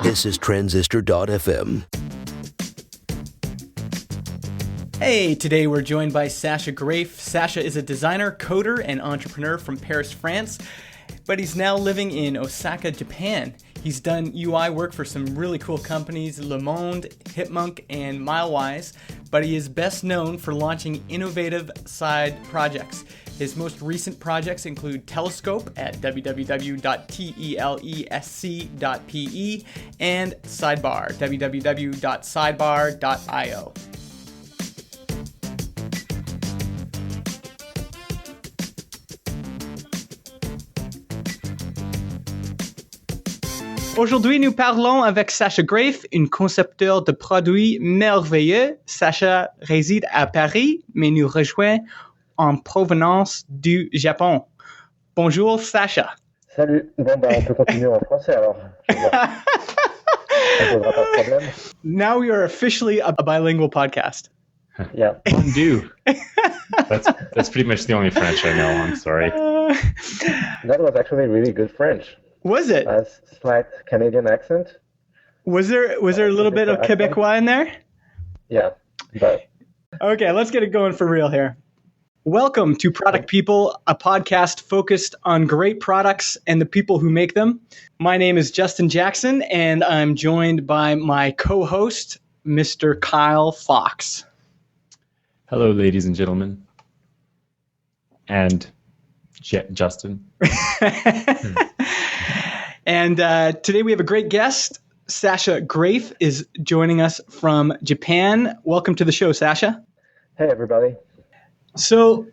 This is Transistor.fm. Hey, today we're joined by Sacha Greif. Sacha is a designer, coder, and entrepreneur from Paris, France, but he's now living in Osaka, Japan. He's done UI work for some really cool companies, Le Monde, Hipmunk, and Milewise, but he is best known for launching innovative side projects. His most recent projects include Telescope at www.telesc.pe and Sidebar, www.sidebar.io. Aujourd'hui, nous parlons avec Sacha Greif, un concepteur de produits merveilleux. Sacha réside à Paris, mais nous rejoint en provenance du Japon. Bonjour, Sacha. Salut. Bon, on peut continuer en français alors. Ça posera pas de problème. Now we are officially a bilingual podcast. Yeah. Undo. That's pretty much the only French I know. I'm sorry. That was actually really good French. Was it? A slight Canadian accent. Was there a little bit of Quebecois in there? Yeah, but... Okay, let's get it going for real here. Welcome to Product People, a podcast focused on great products and the people who make them. My name is Justin Jackson, and I'm joined by my co-host, Mr. Kyle Fox. Hello, ladies and gentlemen. And Justin. And today we have a great guest. Sacha Greif is joining us from Japan. Welcome to the show, Sacha. Hey, everybody. So,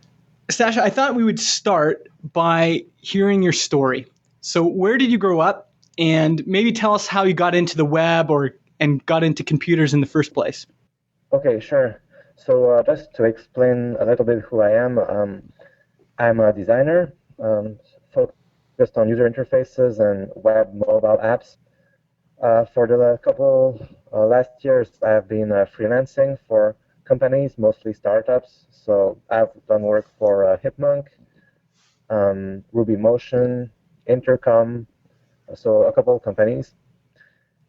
Sacha, I thought we would start by hearing your story. So where did you grow up? And maybe tell us how you got into the web and got into computers in the first place. Okay, sure. So just to explain a little bit who I am, I'm a designer focused on user interfaces and web mobile apps. For the couple last years, I've been freelancing for companies, mostly startups. So I've done work for Hipmunk, Ruby Motion, Intercom, so a couple of companies.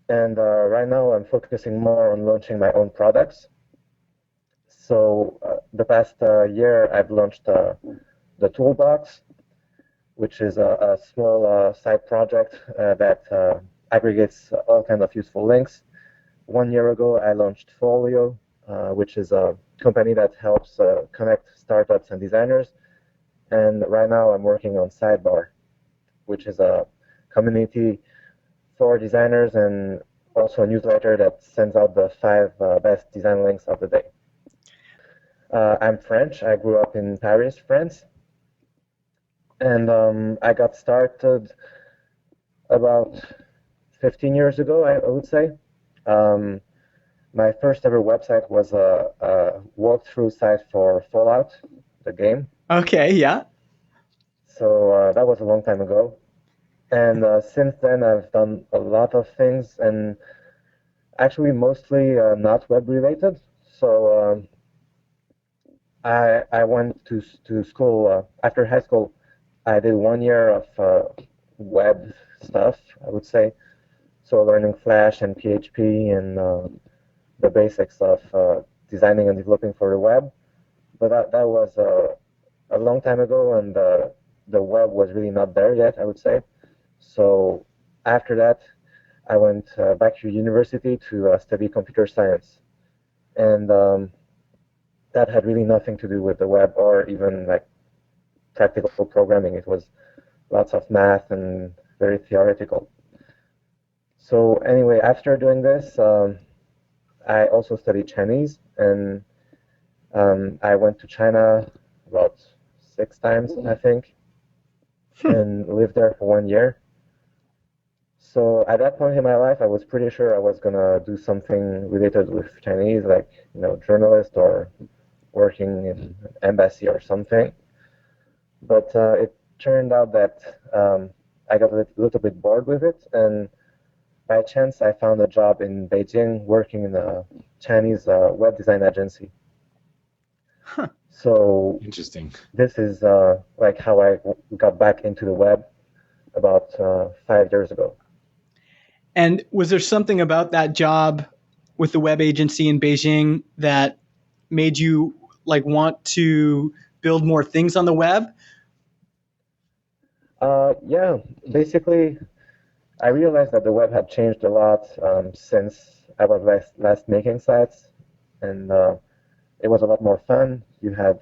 And right now I'm focusing more on launching my own products. So the past year I've launched the Toolbox, which is a small side project that aggregates all kinds of useful links. 1 year ago I launched Folio, which is a company that helps connect startups and designers. And right now I'm working on Sidebar, which is a community for designers and also a newsletter that sends out the 5 best design links of the day. I'm French. I grew up in Paris, France. And I got started about 15 years ago, I would say. My first ever website was a walkthrough site for Fallout, the game. Okay, yeah. So that was a long time ago. And since then, I've done a lot of things, and actually mostly not web-related. So I went to school. After high school, I did 1 year of web stuff, I would say. So learning Flash and PHP and the basics of designing and developing for the web. But that was a long time ago, and the web was really not there yet, I would say. So after that, I went back to university to study computer science. And that had really nothing to do with the web or even like practical programming. It was lots of math and very theoretical. So anyway, after doing this, I also studied Chinese, and I went to China about 6 times, I think, and lived there for 1 year. So at that point in my life, I was pretty sure I was gonna do something related with Chinese, like journalist or working in an embassy or something. But it turned out that I got a little bit bored with it, and by chance I found a job in Beijing working in a Chinese web design agency. Huh. So Interesting. this is like how I got back into the web about 5 years ago. And was there something about that job with the web agency in Beijing that made you like want to build more things on the web? Yeah, basically, I realized that the web had changed a lot since I was last making sites, and it was a lot more fun. You had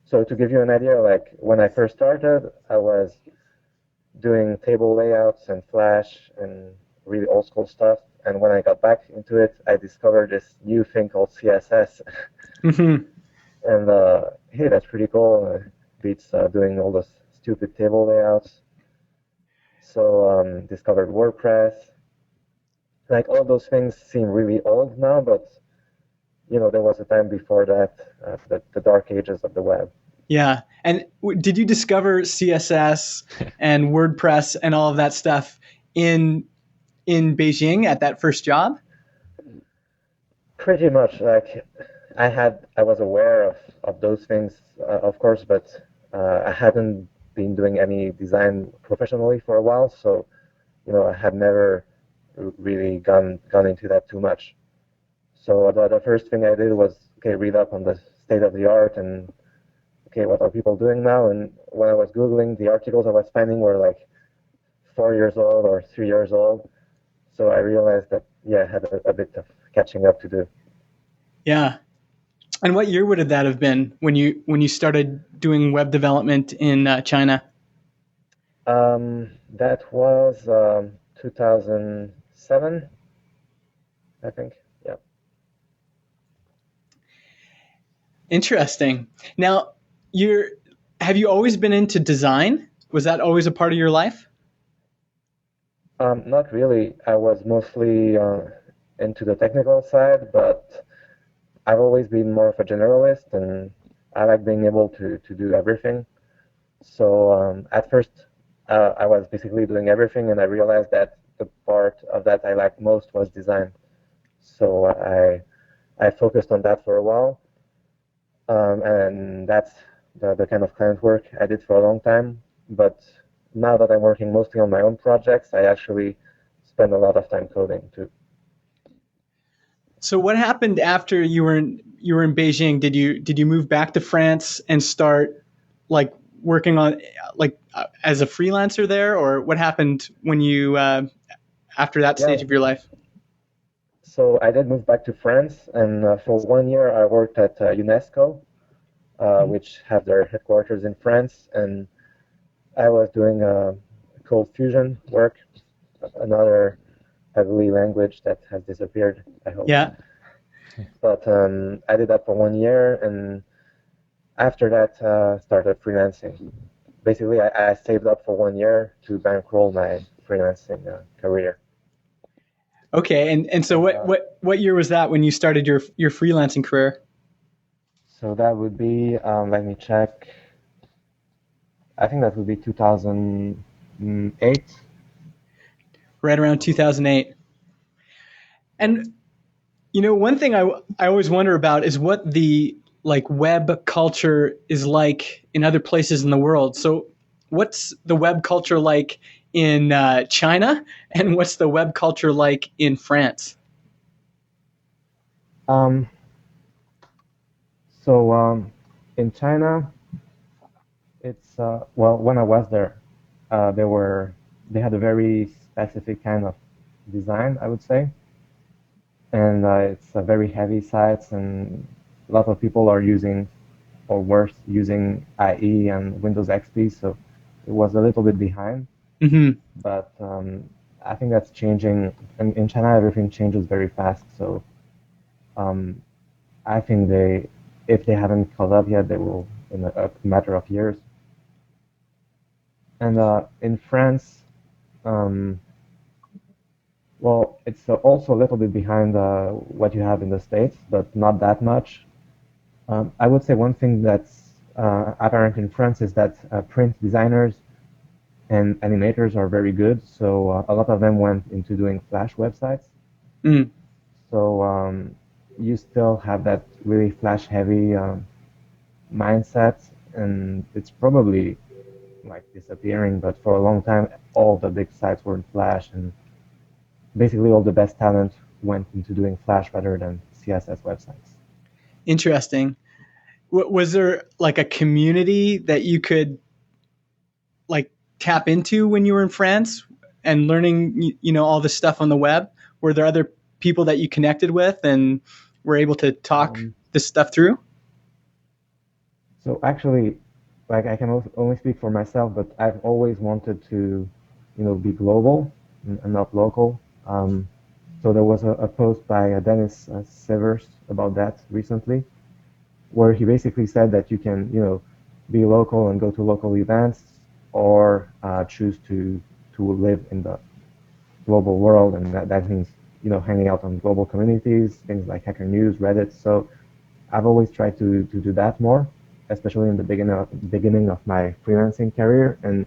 so to give you an idea, like when I first started, I was doing table layouts and Flash and really old school stuff. And when I got back into it, I discovered this new thing called CSS. Mm-hmm. And hey, that's pretty cool. Beats doing all those stupid table layouts. So discovered WordPress. Like all those things seem really old now, but there was a time before that, the dark ages of the web. Yeah. And did you discover CSS and WordPress and all of that stuff in Beijing at that first job? Pretty much. Like I was aware of those things, of course, but I hadn't been doing any design professionally for a while, so I had never really gone into that too much. So the first thing I did was read up on the state of the art and what are people doing now? And when I was Googling, the articles I was finding were like 4 years old or 3 years old. So I realized that, I had a bit of catching up to do. Yeah. And what year would that have been when you started doing web development in China? That was 2007, I think. Yeah. Interesting. Now, have you always been into design? Was that always a part of your life? Not really. I was mostly into the technical side, but I've always been more of a generalist, and I like being able to do everything. So at first, I was basically doing everything, and I realized that the part of that I liked most was design. So I focused on that for a while, and that's the kind of client work I did for a long time. But now that I'm working mostly on my own projects, I actually spend a lot of time coding too. So what happened after you were in Beijing? Did you move back to France and start like working on as a freelancer there, or what happened when you after that stage of your life? So I did move back to France, and for 1 year I worked at UNESCO, which have their headquarters in France, and I was doing Cold Fusion work, another ugly language that has disappeared, I hope. Yeah. But I did that for 1 year, and after that started freelancing. Basically, I saved up for 1 year to bankroll my freelancing career. Okay, and so what year was that when you started your freelancing career? So that would be, let me check. I think that would be 2008. Right around 2008. And one thing I always wonder about is what the web culture is like in other places in the world. So what's the web culture like in China, and what's the web culture like in France? In China, it's when I was there, they had a very specific kind of design, I would say, and it's a very heavy sites, and a lot of people are using, or worse, using IE and Windows XP, so it was a little bit behind. Mm-hmm. But I think that's changing. And in China, everything changes very fast. So I think if they haven't caught up yet, they will in a matter of years. And in France, it's also a little bit behind what you have in the States, but not that much. I would say one thing that's apparent in France is that print designers and animators are very good. So a lot of them went into doing Flash websites. Mm. So you still have that really Flash-heavy mindset, and it's probably disappearing. But for a long time, all the big sites were in Flash, and basically all the best talent went into doing Flash rather than CSS websites. Interesting. Was there like a community that you could like tap into when you were in France and learning, all this stuff on the web? Were there other people that you connected with and were able to talk this stuff through? So actually, like I can only speak for myself, but I've always wanted to, be global and not local. So there was a post by Dennis Severs about that recently, where he basically said that you can, be local and go to local events, or choose to live in the global world, and that means, hanging out on global communities, things like Hacker News, Reddit. So I've always tried to do that more, especially in the beginning of my freelancing career, and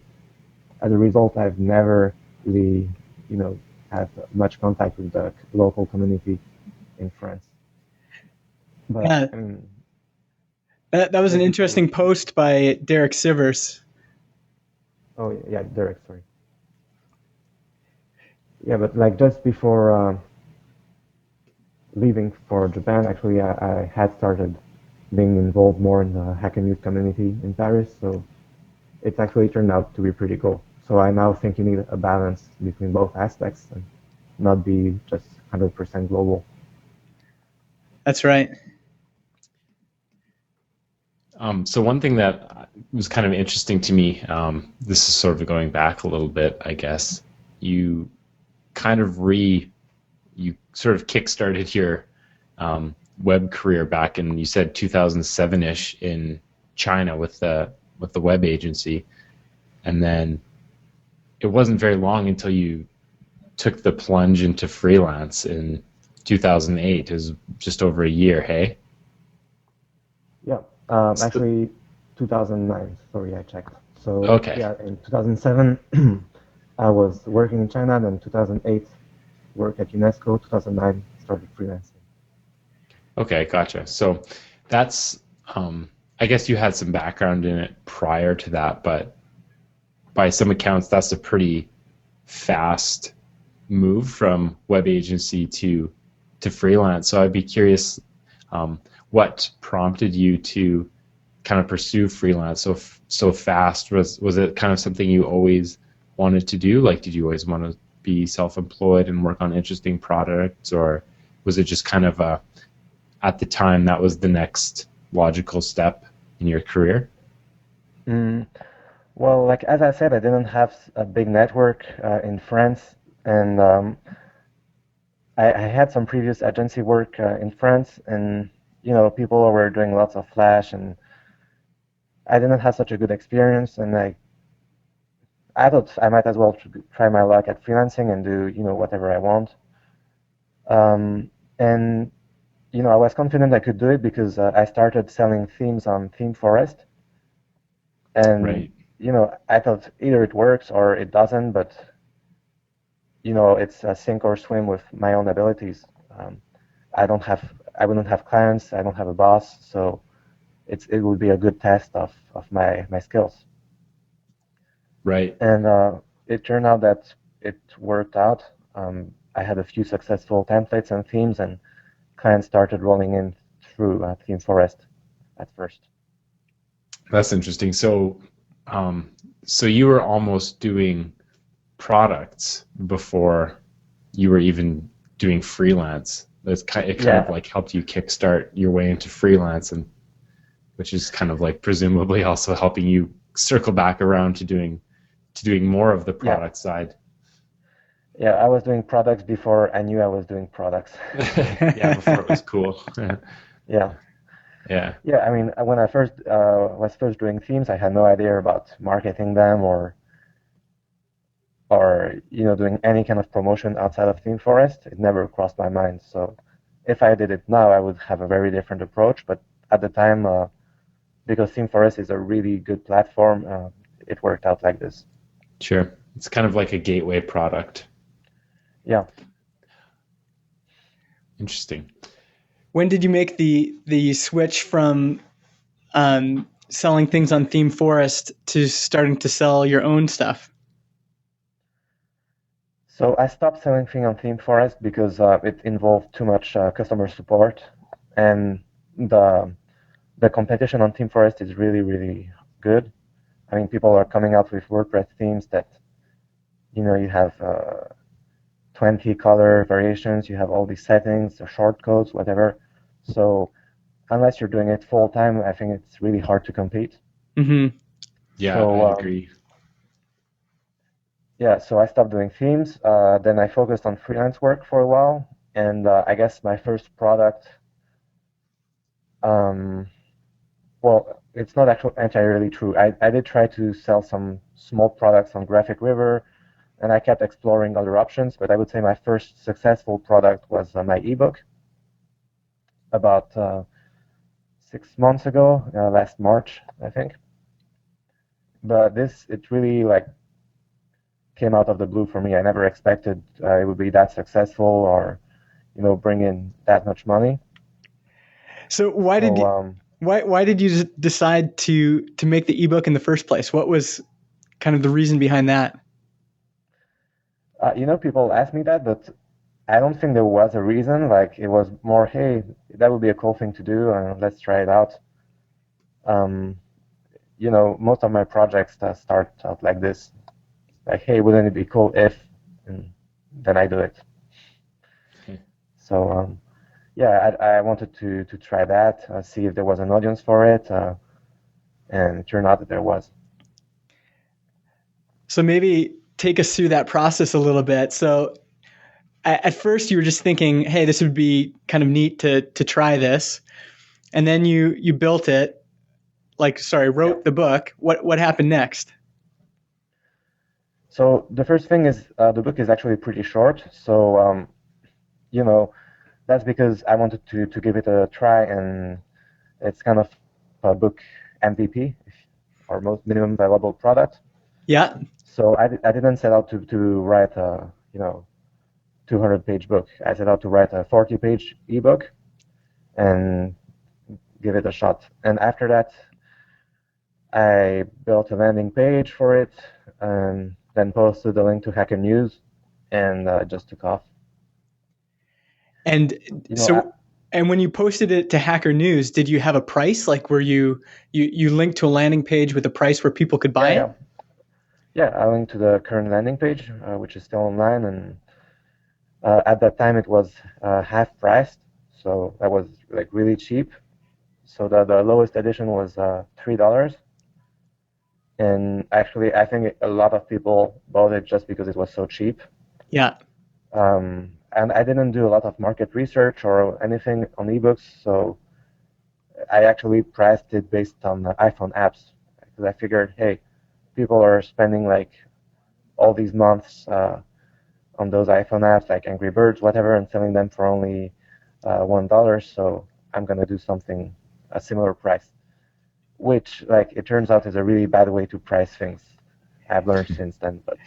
as a result, I've never really, had much contact with the local community in France. But Yeah. That was an interesting post by Derek Sivers. Oh yeah, Derek, sorry. Yeah, but like just before leaving for Japan, actually, I had started being involved more in the Hacker News community in Paris, so it's actually turned out to be pretty cool. So I now think you need a balance between both aspects and not be just 100% global. That's right. So one thing that was kind of interesting to me, this is sort of going back a little bit, I guess, you kind of you sort of kickstarted your web career back in, you said 2007-ish in China with the web agency, and then it wasn't very long until you took the plunge into freelance in 2008. It was just over a year, hey? Yeah, actually 2009. Sorry, I checked. So okay. Yeah, in 2007 I was working in China. Then 2008 worked at UNESCO. 2009 started freelancing. Okay, gotcha. So that's I guess you had some background in it prior to that, but by some accounts that's a pretty fast move from web agency to freelance. So I'd be curious, what prompted you to kind of pursue freelance so fast? Was it kind of something you always wanted to do? Like, did you always want to be self-employed and work on interesting products, or was it just kind of at the time that was the next logical step in your career? Well, like as I said, I didn't have a big network in France, and I had some previous agency work in France, and people were doing lots of Flash, and I didn't have such a good experience, and I thought I might as well try my luck at freelancing and do whatever I want. And I was confident I could do it because I started selling themes on ThemeForest, and Right. I thought either it works or it doesn't, but it's a sink or swim with my own abilities. I wouldn't have clients, I don't have a boss, so it would be a good test of my skills. Right. And it turned out that it worked out. I had a few successful templates and themes, and clients started rolling in through ThemeForest at first. That's interesting. So, so you were almost doing products before you were even doing freelance. It kind of like helped you kickstart your way into freelance, and which is kind of like presumably also helping you circle back around to doing more of the product side. Yeah, I was doing products before I knew I was doing products. Yeah, before it was cool. Yeah. Yeah. Yeah, I mean, when I was first doing themes, I had no idea about marketing them or doing any kind of promotion outside of ThemeForest. It never crossed my mind. So if I did it now, I would have a very different approach. But at the time, because ThemeForest is a really good platform, it worked out like this. Sure. It's kind of like a gateway product. Yeah. Interesting. When did you make the switch from selling things on ThemeForest to starting to sell your own stuff? So I stopped selling things on ThemeForest because it involved too much customer support, and the the competition on ThemeForest is really, really good. I mean, people are coming out with WordPress themes that, you have 20 color variations, you have all these settings, the shortcodes, whatever. So unless you're doing it full time, I think it's really hard to compete. Mm-hmm. Yeah, So I agree. yeah, so I stopped doing themes. Then I focused on freelance work for a while, and I guess my first product, um, well, it's not actually entirely true. I did try to sell some small products on Graphic River, and I kept exploring other options, but I would say my first successful product was my ebook about 6 months ago, last March, I think. But it really like came out of the blue for me. I never expected it would be that successful or, bring in that much money. So why did you decide to make the ebook in the first place? What was kind of the reason behind that? People ask me that, but I don't think there was a reason. Like it was more, hey, that would be a cool thing to do, and let's try it out. Um, most of my projects start out like this. Like, hey, wouldn't it be cool if, and then I do it. So yeah, I wanted to try that, see if there was an audience for it, and it turned out that there was. So maybe take us through that process a little bit. So at first you were just thinking, hey, this would be kind of neat to try this. And then you built it, wrote the book. What happened next? So the first thing is the book is actually pretty short. So that's because I wanted to give it a try, and it's kind of a book MVP, or most minimum viable product. Yeah. So I didn't set out to write a 200-page book. I set out to write a 40-page ebook and give it a shot. And after that, I built a landing page for it, and then posted the link to Hacker News, and it just took off. And and when you posted it to Hacker News, did you have a price? Like, were you linked to a landing page with a price where people could buy it? Yeah, I linked to the current landing page, which is still online, and at that time it was half priced, so that was like really cheap. So the lowest edition was $3, and actually I think a lot of people bought it just because it was so cheap. Yeah. And I didn't do a lot of market research or anything on ebooks, so I actually priced it based on iPhone apps, because I figured, hey, people are spending like all these months on those iPhone apps like Angry Birds, whatever, and selling them for only $1. So I'm gonna do something a similar price, which like it turns out is a really bad way to price things. I've learned since then, but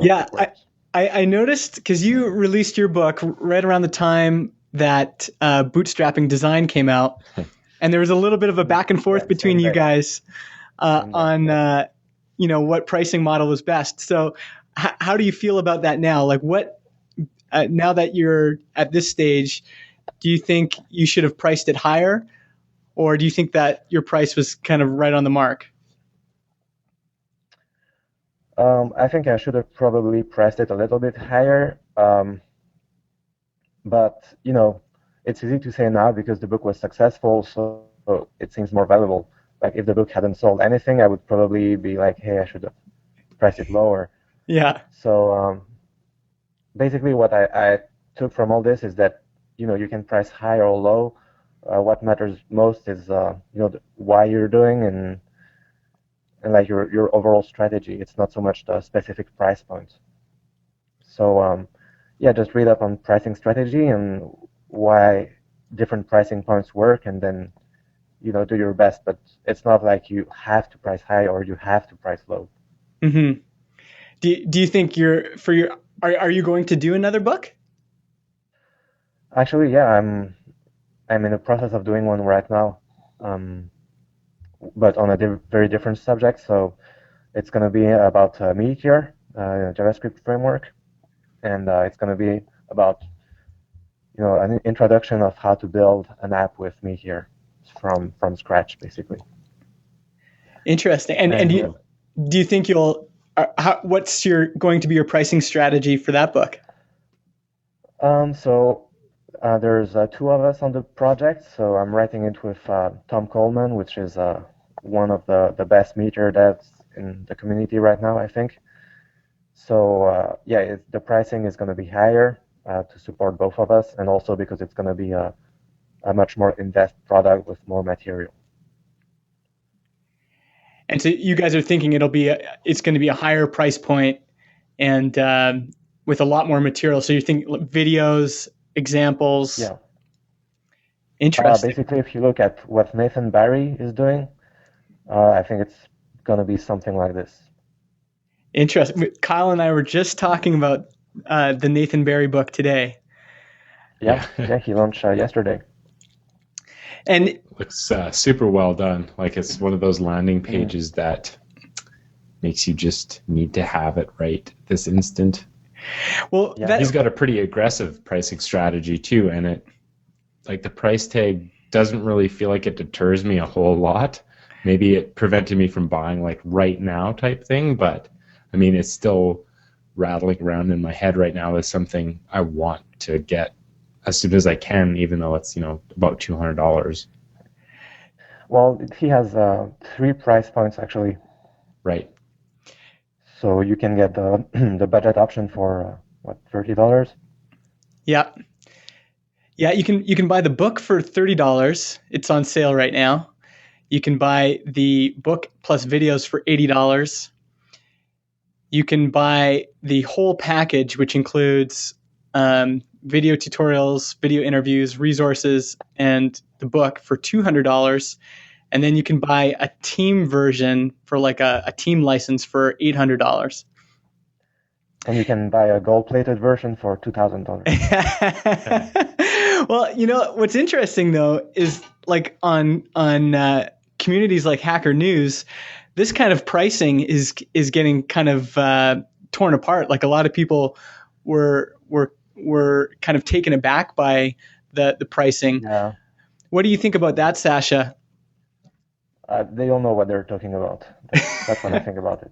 yeah, I noticed because you released your book right around the time that Bootstrapping Design came out, and there was a little bit of a back and forth between you guys on what pricing model was best. So how do you feel about that now? Like now that you're at this stage, do you think you should have priced it higher, or do you think that your price was kind of right on the mark? I think I should have probably priced it a little bit higher, but it's easy to say now because the book was successful, so it seems more valuable. Like if the book hadn't sold anything, I would probably be like, hey, I should have priced it lower. Yeah. So basically what I took from all this is that you can price high or low. What matters most is why you're doing and like your overall strategy. It's not so much the specific price point. So yeah, just read up on pricing strategy and why different pricing points work, and then do your best. But it's not like you have to price high or you have to price low. Mm-hmm. Do you think are you going to do another book? Actually, yeah, I'm in the process of doing one right now, but on a very different subject. So it's going to be about Meteor, JavaScript framework. and it's going to be about an introduction of how to build an app with me here from scratch, basically. Interesting. And do you think you'll? What's going to be your pricing strategy for that book? So there's two of us on the project. So I'm writing it with Tom Coleman, which is one of the best meteor devs in the community right now, I think. So the pricing is going to be higher to support both of us, and also because it's going to be a much more in-depth product with more material. And so you guys are thinking it's going to be a higher price point and with a lot more material. So you think videos, examples. Yeah. Interesting. Basically, if you look at what Nathan Barry is doing, I think it's going to be something like this. Interesting. Kyle and I were just talking about the Nathan Barry book today. Yeah, he launched yesterday. And it looks super well done. Like it's one of those landing pages that makes you just need to have it right this instant. Well, he's got a pretty aggressive pricing strategy too, and the price tag doesn't really feel like it deters me a whole lot. Maybe it prevented me from buying like right now type thing, but I mean, it's still rattling around in my head right now as something I want to get as soon as I can, even though it's, about $200. Well, he has 3 price points actually. Right. So you can get the budget option for $30? Yeah. Yeah, you can buy the book for $30. It's on sale right now. You can buy the book plus videos for $80. You can buy the whole package, which includes video tutorials, video interviews, resources, and the book for $200. And then you can buy a team version for like a team license for $800. And you can buy a gold-plated version for $2,000. Well, what's interesting though is like on communities like Hacker News, this kind of pricing is getting kind of torn apart. Like a lot of people were kind of taken aback by the pricing. Yeah. What do you think about that, Sacha? They don't know what they're talking about. That's what I think about it.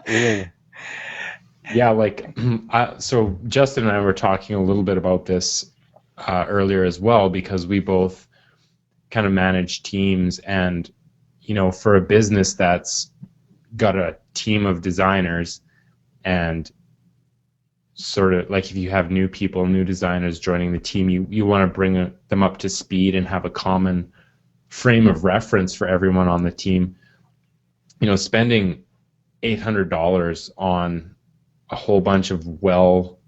Really. Yeah, so Justin and I were talking a little bit about this earlier as well, because we both kind of manage teams, and for a business that's got a team of designers, and sort of like if you have new people, new designers joining the team, you want to bring them up to speed and have a common frame of reference for everyone on the team. Spending $800 on a whole bunch of well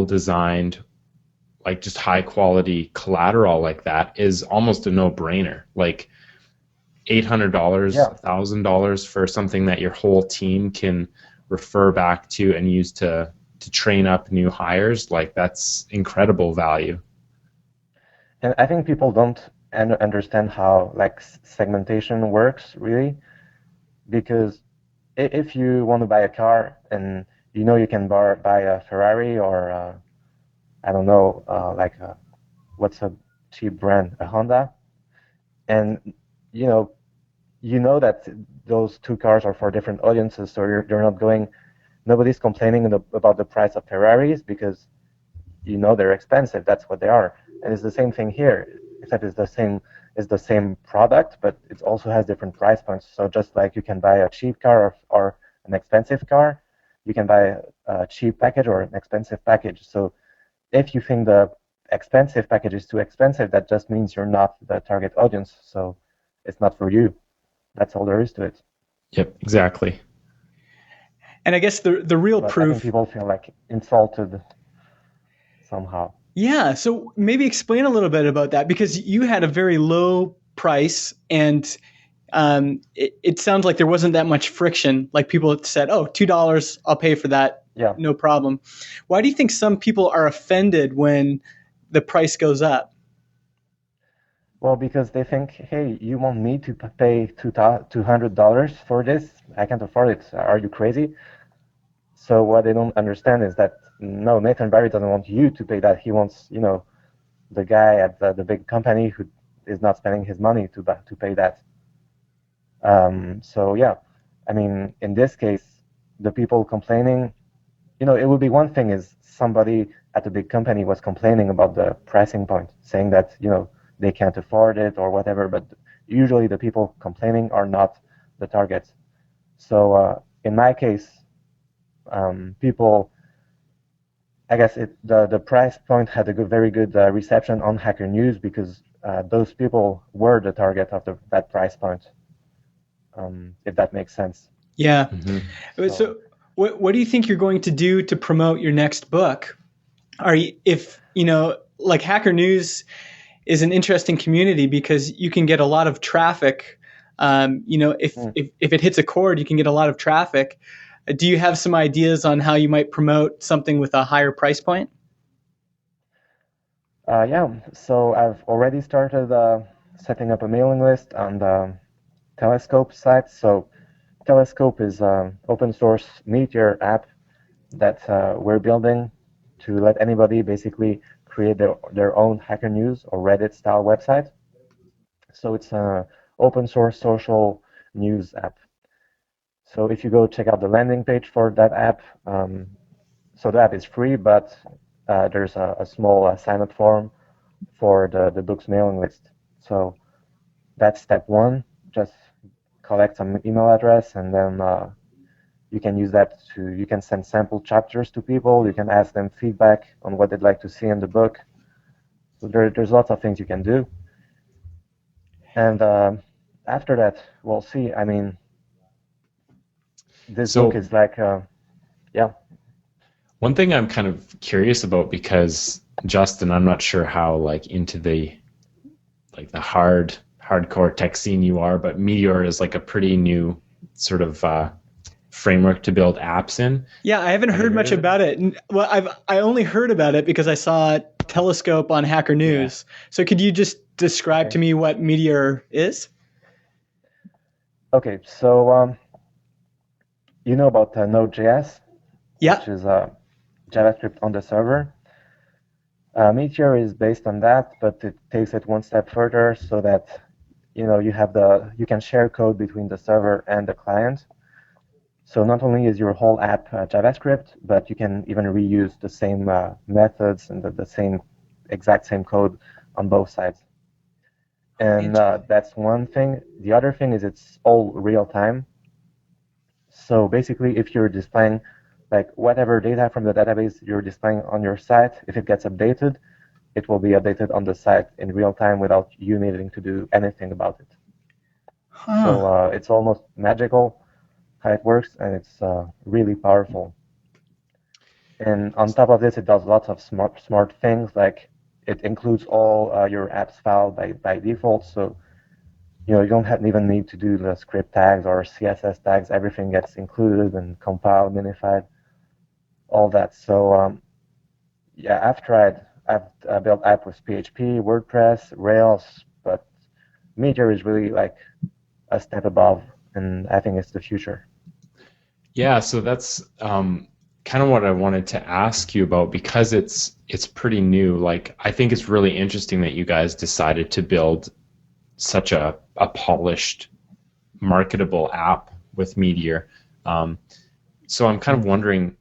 designed, like just high quality collateral like that is almost a no-brainer. Like $800, $1,000 for something that your whole team can refer back to and use to train up new hires, like that's incredible value. And I think people don't understand how segmentation works really, because if you want to buy a car and you can buy a Ferrari or I don't know, what's a cheap brand, a Honda, and you know that those two cars are for different audiences, so you're not going. Nobody's complaining about the price of Ferraris because they're expensive. That's what they are, and it's the same thing here, except it's the same product, but it also has different price points. So just like you can buy a cheap car or an expensive car, you can buy a cheap package or an expensive package. So if you think the expensive package is too expensive, that just means you're not the target audience. So it's not for you. That's all there is to it. Yep, exactly. And I guess the real proof. I think people feel like insulted somehow. Yeah. So maybe explain a little bit about that, because you had a very low price, and it sounds like there wasn't that much friction. Like people said, "Oh, $2, I'll pay for that. Yeah, no problem." Why do you think some people are offended when the price goes up? Well, because they think, hey, you want me to pay $200 for this? I can't afford it. Are you crazy? So what they don't understand is that no, Nathan Barry doesn't want you to pay that. He wants, the guy at the big company who is not spending his money to pay that. So yeah, I mean, in this case, the people complaining, it would be one thing is somebody at a big company was complaining about the pricing point, saying that, they can't afford it or whatever, but usually the people complaining are not the targets. So in my case, people, I guess the price point had a very good reception on Hacker News because those people were the target of that price point, if that makes sense. Yeah. Mm-hmm. So what do you think you're going to do to promote your next book? Like Hacker News is an interesting community because you can get a lot of traffic. If it hits a chord, you can get a lot of traffic. Do you have some ideas on how you might promote something with a higher price point? Yeah, so I've already started setting up a mailing list on the Telescope site. So Telescope is an open source Meteor app that we're building to let anybody basically create their own Hacker News or Reddit style website. So it's an open source social news app. So if you go check out the landing page for that app, so the app is free, but there's a small sign-up form for the book's mailing list. So that's step one. Just collect some email address, and then you can use that you can send sample chapters to people. You can ask them feedback on what they'd like to see in the book. So there's lots of things you can do. And after that, we'll see. I mean, this book is like, yeah. One thing I'm kind of curious about, because Justin, I'm not sure how into the hardcore tech scene you are, but Meteor is like a pretty new sort of framework to build apps in. Yeah, I haven't heard much about it. Well, I only heard about it because I saw Telescope on Hacker News. Yeah. So could you just describe to me what Meteor is? Okay, so you know about Node.js, which is JavaScript on the server. Meteor is based on that, but it takes it one step further so that you can share code between the server and the client. So not only is your whole app JavaScript, but you can even reuse the same methods and the exact same code on both sides. And that's one thing. The other thing is it's all real time. So basically, if you're displaying whatever data from the database you're displaying on your site, if it gets updated, it will be updated on the site in real time without you needing to do anything about it. Huh. So it's almost magical how it works, and it's really powerful. And on top of this, it does lots of smart things, like it includes all your apps file by default. So you don't even need to do the script tags or CSS tags. Everything gets included and compiled, minified, all that. So after I've built app with PHP, WordPress, Rails, but Meteor is really like a step above, and I think it's the future. Yeah, so that's kind of what I wanted to ask you about, because it's pretty new. I think it's really interesting that you guys decided to build such a polished, marketable app with Meteor. So I'm kind of wondering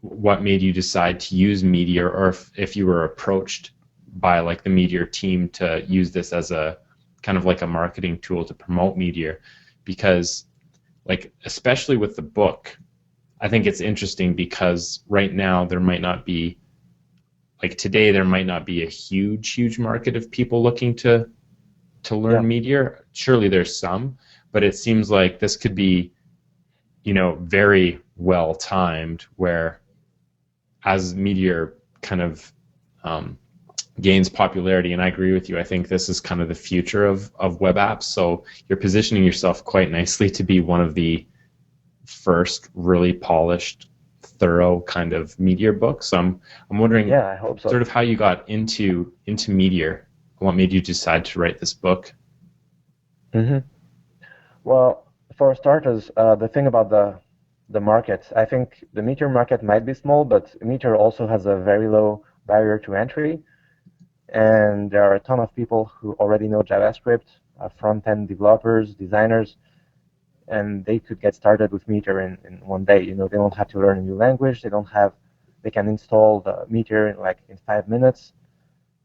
what made you decide to use Meteor, or if you were approached by the Meteor team to use this as a kind of a marketing tool to promote Meteor, because especially with the book, I think it's interesting because right now there might not be, today there might not be a huge market of people looking to learn Meteor. Surely there's some, but it seems like this could be, very well timed, where as Meteor kind of gains popularity, and I agree with you, I think this is kind of the future of web apps. So you're positioning yourself quite nicely to be one of the first really polished, thorough kind of Meteor books. So I'm wondering, I hope so. Sort of how you got into Meteor, and what made you decide to write this book. Mm-hmm. Well, for starters, the thing about the the market. I think the Meteor market might be small, but Meteor also has a very low barrier to entry. And there are a ton of people who already know JavaScript, front-end developers, designers, and they could get started with Meteor in one day. You know, they don't have to learn a new language. They can install the Meteor in 5 minutes.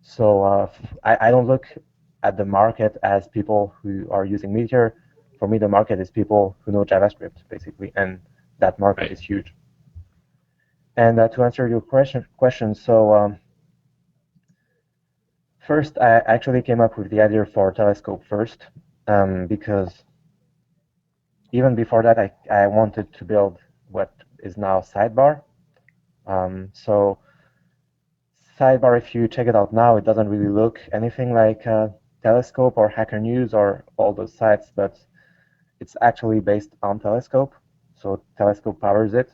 So I don't look at the market as people who are using Meteor. For me, the market is people who know JavaScript, basically, and that market is huge. And to answer your question, so first, I actually came up with the idea for Telescope first, because even before that, I wanted to build what is now Sidebar. So Sidebar, if you check it out now, it doesn't really look anything like Telescope or Hacker News or all those sites, but it's actually based on Telescope. So Telescope powers it.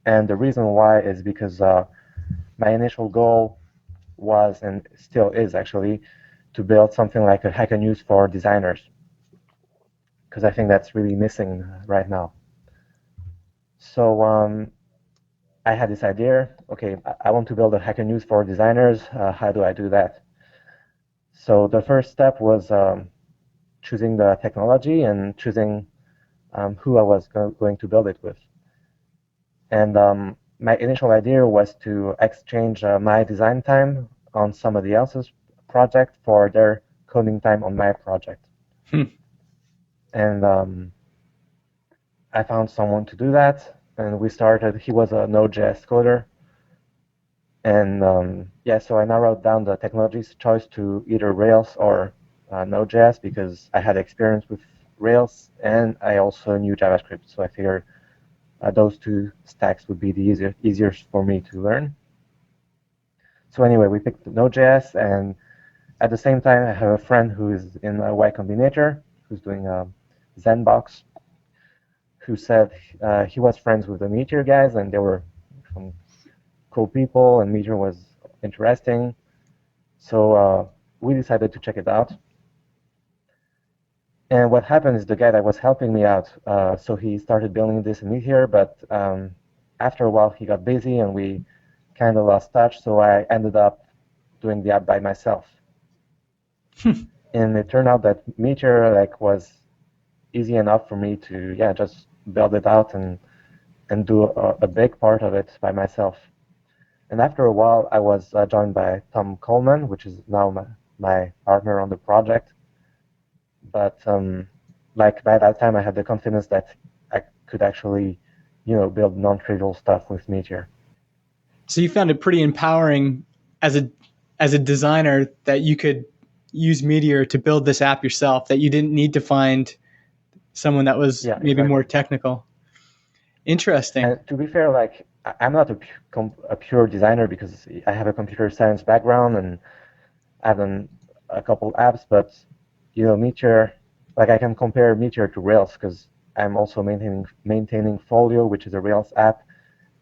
And the reason why is because my initial goal was, and still is actually, to build something like a Hacker News for designers, because I think that's really missing right now. So I had this idea, okay, I want to build a Hacker News for designers. How do I do that? So the first step was choosing the technology and choosing who I was going to build it with. And my initial idea was to exchange my design time on somebody else's project for their coding time on my project. And I found someone to do that, and we started. He was a Node.js coder. And yeah, so I narrowed down the technology's choice to either Rails or Node.js because I had experience with Rails and I also knew JavaScript. So I figured those two stacks would be the easiest for me to learn. So anyway, we picked Node.js, and at the same time, I have a friend who is in Y Combinator, who's doing Zenbox, who said he was friends with the Meteor guys, and they were some cool people, and Meteor was interesting. So we decided to check it out. And what happened is the guy that was helping me out, so he started building this in Meteor, but after a while he got busy and we kind of lost touch, so I ended up doing the app by myself. And it turned out that Meteor was easy enough for me to just build it out and do a big part of it by myself. And after a while, I was joined by Tom Coleman, which is now my partner on the project. But by that time, I had the confidence that I could actually, build non-trivial stuff with Meteor. So you found it pretty empowering as a designer that you could use Meteor to build this app yourself, that you didn't need to find someone that was maybe more technical. Interesting. And to be fair, I'm not a pure designer because I have a computer science background and I've done a couple apps, but Meteor, I can compare Meteor to Rails because I'm also maintaining Folio, which is a Rails app,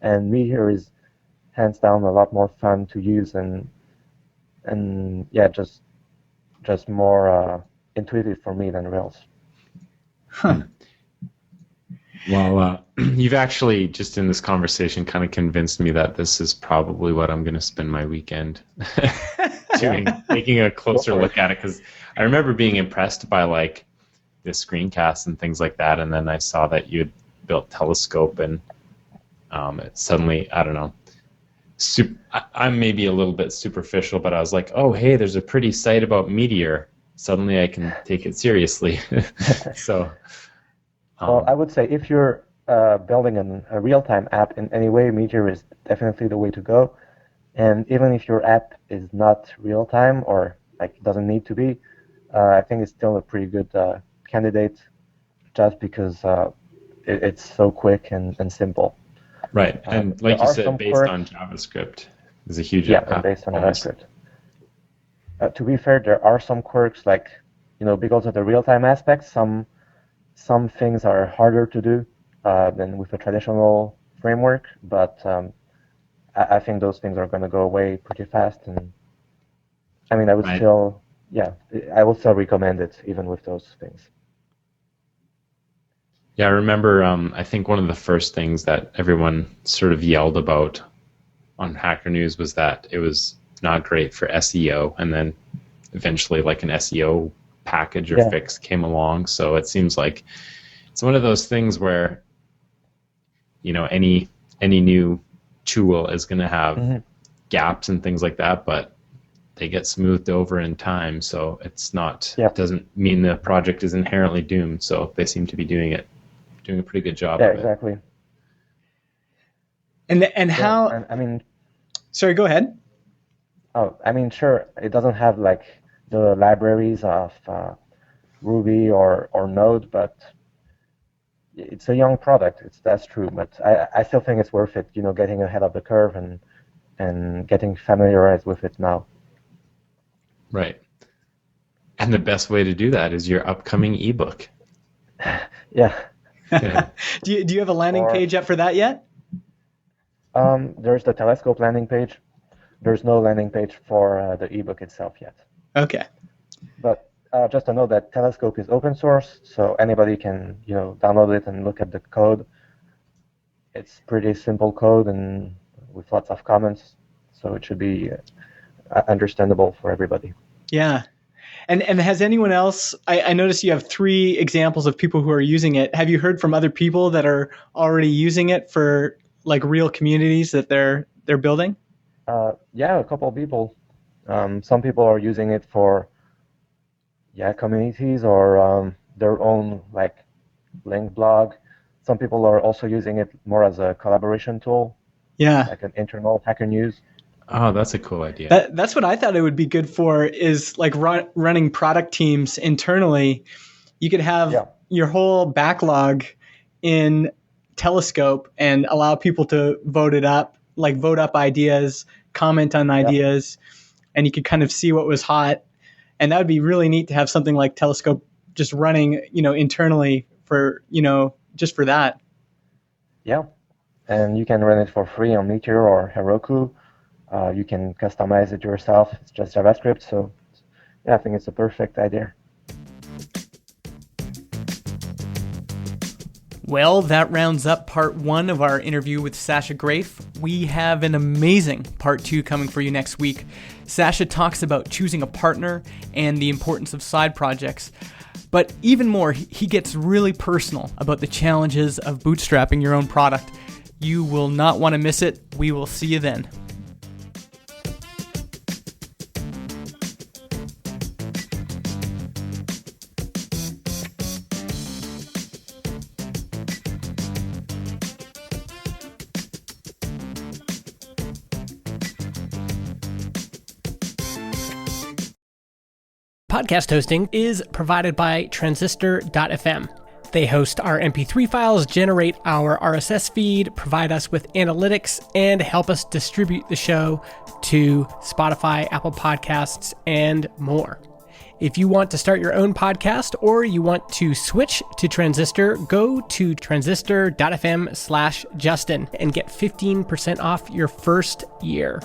and Meteor is hands down a lot more fun to use and just more intuitive for me than Rails. Huh. Well, you've actually just in this conversation kind of convinced me that this is probably what I'm going to spend my weekend doing, taking a closer look at it, because I remember being impressed by the screencasts and things like that, and then I saw that you had built Telescope, and it suddenly, I don't know, I'm maybe a little bit superficial, but I was like, oh, hey, there's a pretty site about Meteor. Suddenly I can take it seriously. So. Well, I would say if you're building a real-time app in any way, Meteor is definitely the way to go. And even if your app is not real-time or doesn't need to be, I think it's still a pretty good candidate just because it's so quick and simple. Right, and like you said, based on JavaScript is a huge impact. Yeah, based on JavaScript. To be fair, there are some quirks because of the real-time aspect, some things are harder to do than with a traditional framework, but I think those things are going to go away pretty fast. And I mean, I would I will still recommend it even with those things. Yeah, I remember, I think one of the first things that everyone sort of yelled about on Hacker News was that it was not great for SEO. And then eventually like an SEO package or fix came along. So it seems like it's one of those things where, any new tool is going to have gaps and things like that, but they get smoothed over in time. So it's not, it doesn't mean the project is inherently doomed. So they seem to be doing a pretty good job of it. Exactly. And how, I mean, sorry, go ahead. Oh, I mean, sure, it doesn't have like the libraries of Ruby or Node, but it's a young product. That's true, but I still think it's worth it, getting ahead of the curve and getting familiarized with it now. Right. And the best way to do that is your upcoming ebook. Yeah. Do you have a landing page up for that yet? There's the Telescope landing page. There's no landing page for the ebook itself yet. Okay. But just to know that Telescope is open source, so anybody can download it and look at the code. It's pretty simple code and with lots of comments, so it should be understandable for everybody. Yeah. And has anyone else, I noticed you have 3 examples of people who are using it. Have you heard from other people that are already using it for like real communities that they're building? Yeah, a couple of people. Some people are using it for communities or their own like link blog. Some people are also using it more as a collaboration tool. Yeah. Like an internal Hacker News. Oh, that's a cool idea. That's what I thought it would be good for, is like running product teams internally. You could have your whole backlog in Telescope and allow people to vote up ideas, comment on ideas, and you could kind of see what was hot. And that would be really neat to have something like Telescope just running, internally for, just for that. Yeah. And you can run it for free on Meteor or Heroku. You can customize it yourself. It's just JavaScript. So I think it's a perfect idea. Well, that rounds up part 1 of our interview with Sacha Greif. We have an amazing part 2 coming for you next week. Sacha talks about choosing a partner and the importance of side projects. But even more, he gets really personal about the challenges of bootstrapping your own product. You will not want to miss it. We will see you then. Podcast hosting is provided by transistor.fm. They host our MP3 files, generate our RSS feed, provide us with analytics, and help us distribute the show to Spotify, Apple Podcasts, and more. If you want to start your own podcast or you want to switch to Transistor, go to transistor.fm/Justin and get 15% off your first year.